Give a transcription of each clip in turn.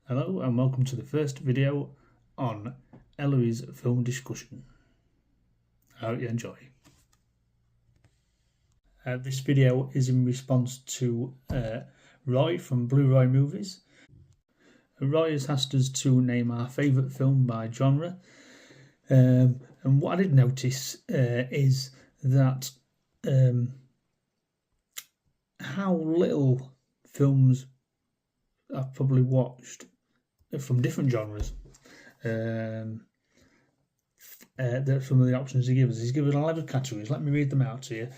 Hello and welcome to the first video on Eloise film discussion. I hope you enjoy. This video is in response to Roy from Blue Roy Movies. Roy has asked us to name our favourite film by genre, and what I did notice is that how little films I've probably watched from different genres. Some of the options he gives us. He's given 11 categories. Let me read them out to you.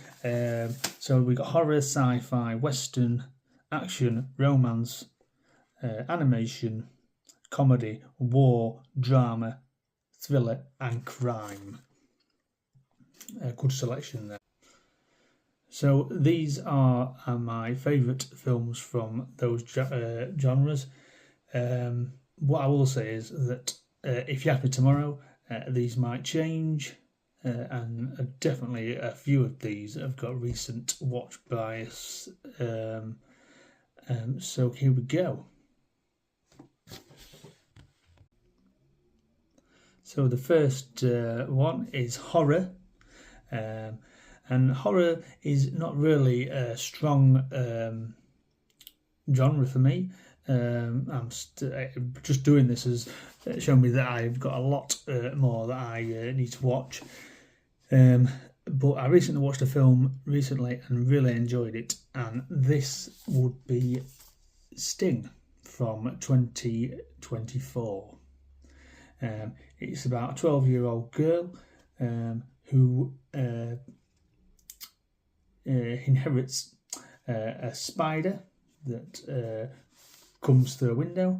So we've got horror, sci-fi, western, action, romance, animation, comedy, war, drama, thriller, and crime. A good selection there. So these are my favourite films from those genres. What I will say is that if you ask me tomorrow, these might change, and definitely a few of these have got recent watch bias. So here we go. So the first one is horror, and horror is not really a strong genre for me. I'm just doing this has shown me that I've got a lot more that I need to watch. But I recently watched a film recently and really enjoyed it, and this would be Sting from 2024. It's about a 12-year-old girl who inherits a spider that comes through a window,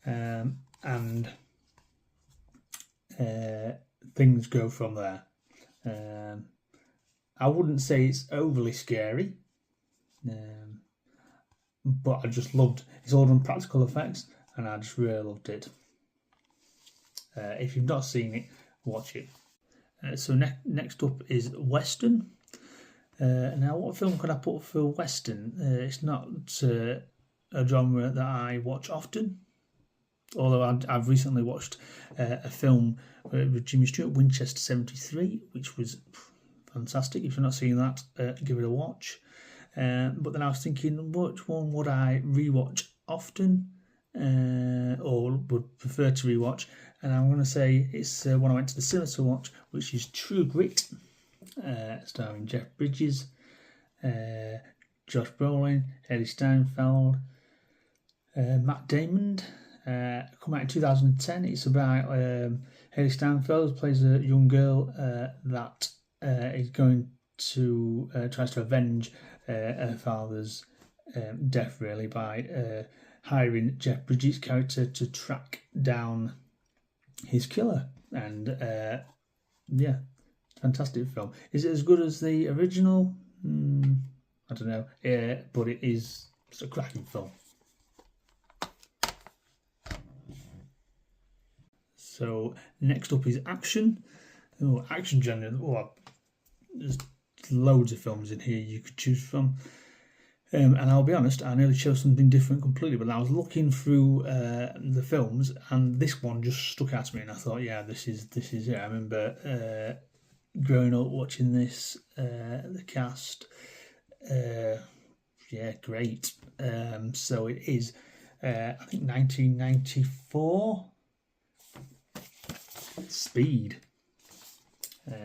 and things go from there. I wouldn't say it's overly scary, but I just loved it's all done practical effects, and I just really loved it. If you've not seen it, watch it. So next up is western. Now, what film could I put for western? It's not a genre that I watch often, although I've recently watched a film with Jimmy Stewart, Winchester 73, which was fantastic. If you've not seen that, give it a watch. But then I was thinking, which one would I rewatch often, or would prefer to rewatch? And I'm going to say it's one I went to the cinema to watch, which is True Grit, starring Jeff Bridges, Josh Brolin, Hailee Steinfeld, Matt Damon. Come out in 2010. It's about Hailee Steinfeld, who plays a young girl that is going to tries to avenge her father's death, really, by hiring Jeff Bridges' character to track down his killer. And yeah, fantastic film. Is it as good as the original? I don't know, but it's a cracking film. So next up is action. Action genre. There's loads of films in here you could choose from. And I'll be honest, I nearly chose something different completely, but I was looking through the films, and this one just stuck out to me, and I thought, yeah, this is it. I remember growing up watching this, the cast, yeah, great. So it is, I think 1994. Speed.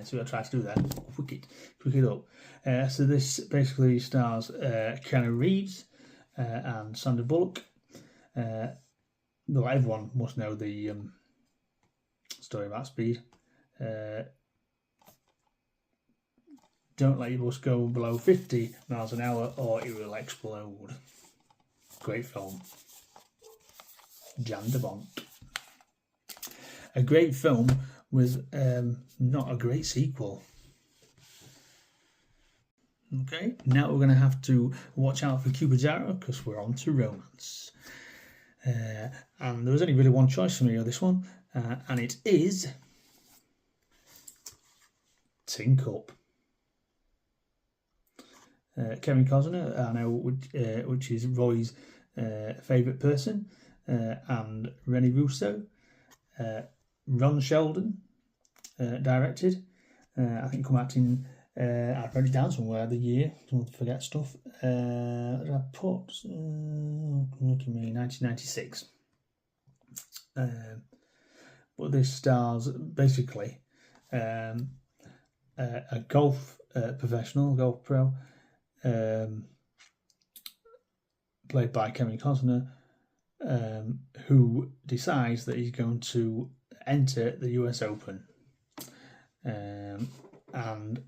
So we'll try to do that. Quick it up. So this basically stars Keanu Reeves and Sandra Bullock. Well, everyone must know the story about Speed. Don't let your bus go below 50 miles an hour or it will explode. Great film. Jan de Bont. A great film with not a great sequel. Okay, now we're going to have to watch out for Cupidaro because we're on to romance. And there was only really one choice for me of this one, and it is Tin Cup. Kevin Costner, I know, which is Roy's favourite person. and Rennie Russo. Ron Sheldon directed. I think come out in, I've wrote it down somewhere, the year, don't forget stuff. What did I put? Look at me, 1996. But this stars basically a golf professional, golf pro, played by Kevin Costner, who decides that he's going to enter the US Open. And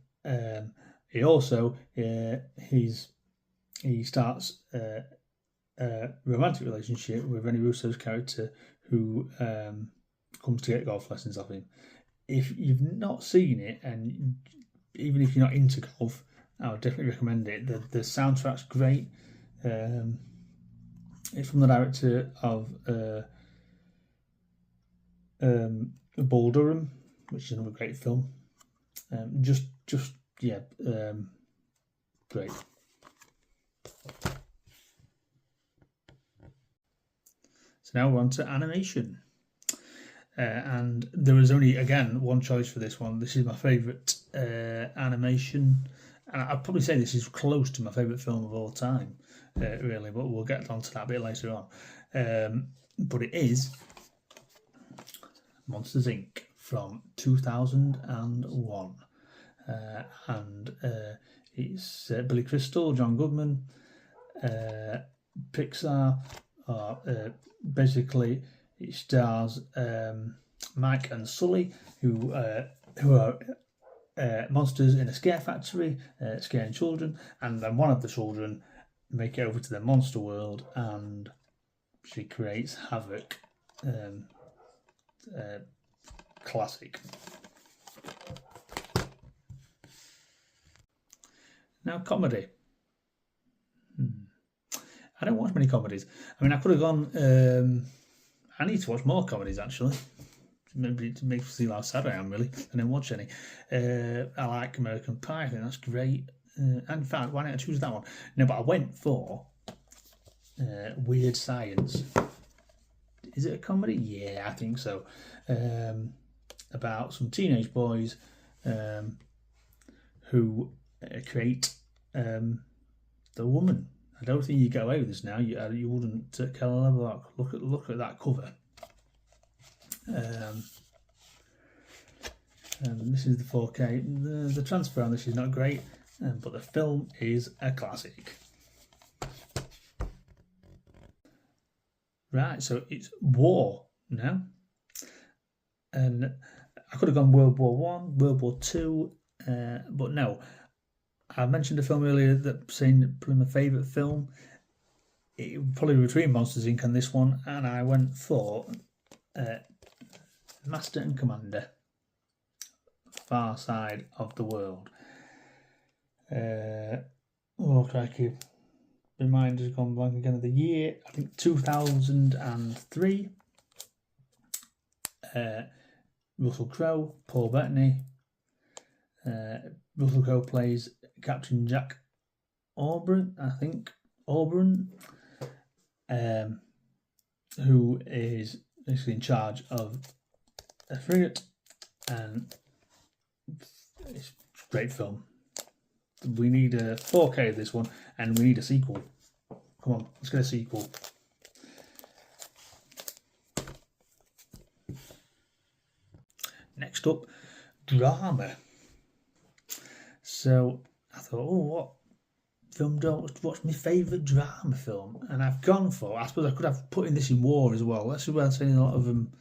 he also he starts a romantic relationship with Rennie Russo's character, who comes to get golf lessons off him. If you've not seen it, and even if you're not into golf, I would definitely recommend it. The soundtrack's great. It's from the director of Bull Durham, which is another great film. Great. So now we're on to animation. And there was only, again, one choice for this one. This is my favourite animation. And I'd probably say this is close to my favourite film of all time, really. But we'll get onto that a bit later on. But it is Monsters, Inc. from 2001. And it's Billy Crystal, John Goodman, Pixar. Basically, it stars Mike and Sully, who are monsters in a scare factory, scaring children, and then one of the children make it over to the monster world, and she creates havoc. Classic. Now, comedy. I don't watch many comedies. I mean, I could have gone. I need to watch more comedies, actually. Maybe to make me see how sad I am, really. I didn't watch any. I like American Pie. I think that's great. And in fact, why didn't I choose that one? No, but I went for Weird Science. Is it a comedy? Yeah, I think so. About some teenage boys who create the woman. I don't think you get away with this now. You wouldn't kill a level. Look at that cover. This is the 4K. The transfer on this is not great, but the film is a classic. Right, so it's war now, and I could have gone World War One, World War Two, but no. I mentioned a film earlier that saying probably my favourite film. It would probably be between Monsters, Inc. and this one, and I went for Master and Commander, Far Side of the World. Oh, crikey. My mind has gone blank again of the year. I think 2003. Russell Crowe, Paul Bettany. Russell Crowe plays Captain Jack Auburn, I think. Auburn. Who is basically in charge of a frigate, and it's a great film. We need a 4K of this one, and we need a sequel. Come on, let's get a sequel. Next up, drama. So I thought, what film what's my favourite drama film? And I've gone for, I suppose I could have put in this in war as well. That's where I've seen a lot of them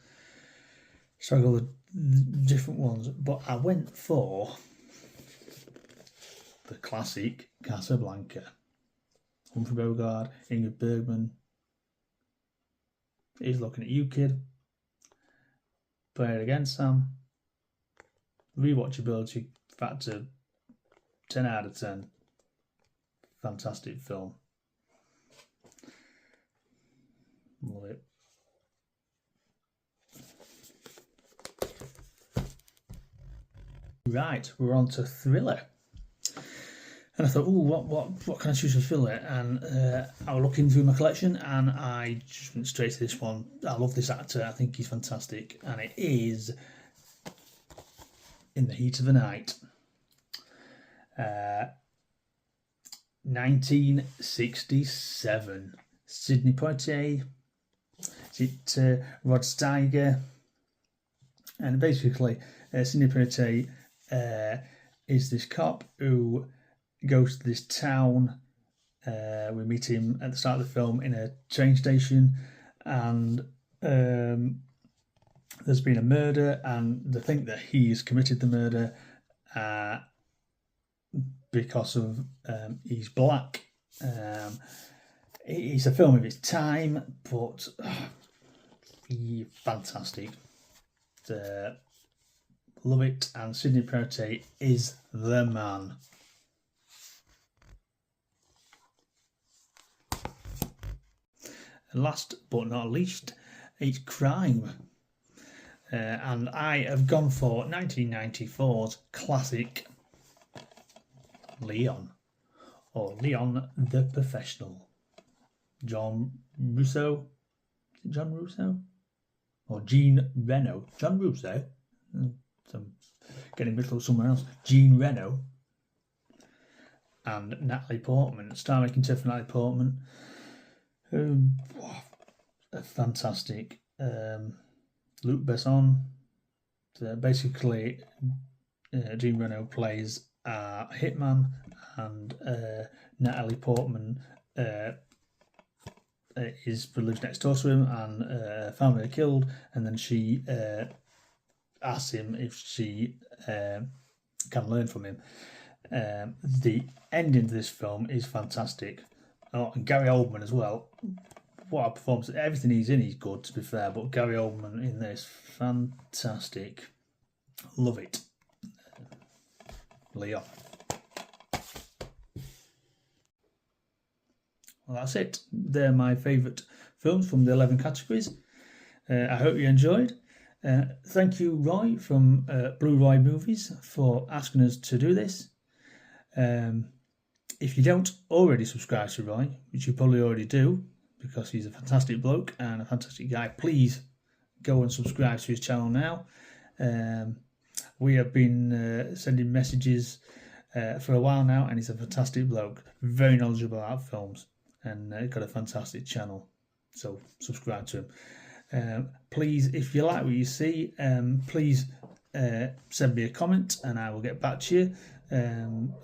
struggle with different ones. But I went for the classic Casablanca. Humphrey Bogart, Ingrid Bergman. He's looking at you, kid. Play it again, Sam. Rewatchability factor 10 out of 10. Fantastic film. Love it. Right, we're on to thriller. And I thought, oh, what can I choose to fill it? And I was looking through my collection, and I just went straight to this one. I love this actor. I think he's fantastic, and it is In the Heat of the Night. 1967. Sidney Poitier. Is it Rod Steiger? And basically, Sidney Poitier is this cop who goes to this town. We meet him at the start of the film in a train station, and there's been a murder, and they think that he's committed the murder because of he's black. It's a film of its time, but fantastic. Love it, and Sidney Poitier is the man. And last but not least, it's crime. And I have gone for 1994's classic Leon, or Leon the Professional. John Russo? John Russo? Or Jean Reno? John Russo? I'm getting mixed up somewhere else. Jean Reno and Natalie Portman. Star making for Natalie Portman. Fantastic. Luc Besson. Basically, Jean Reno plays a hitman, and Natalie Portman lives next door to him, and family are killed, and then she asks him if she can learn from him. The ending to this film is fantastic. Oh, and Gary Oldman as well. What a performance. Everything he's in, he's good, to be fair, but Gary Oldman in this, fantastic. Love it. Leon. Well, that's it. They're my favourite films from the 11 categories. I hope you enjoyed. Thank you, Roy, from Blue Roy Movies, for asking us to do this. If you don't already subscribe to Roy, which you probably already do, because he's a fantastic bloke and a fantastic guy, please go and subscribe to his channel now. We have been sending messages for a while now, and he's a fantastic bloke, very knowledgeable about films, and got a fantastic channel. So subscribe to him. Please, if you like what you see, please send me a comment, and I will get back to you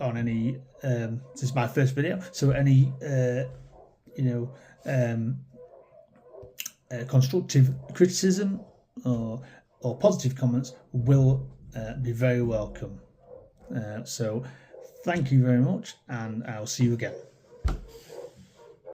on any. This is my first video, so any constructive criticism or positive comments will be very welcome. So thank you very much, and I'll see you again.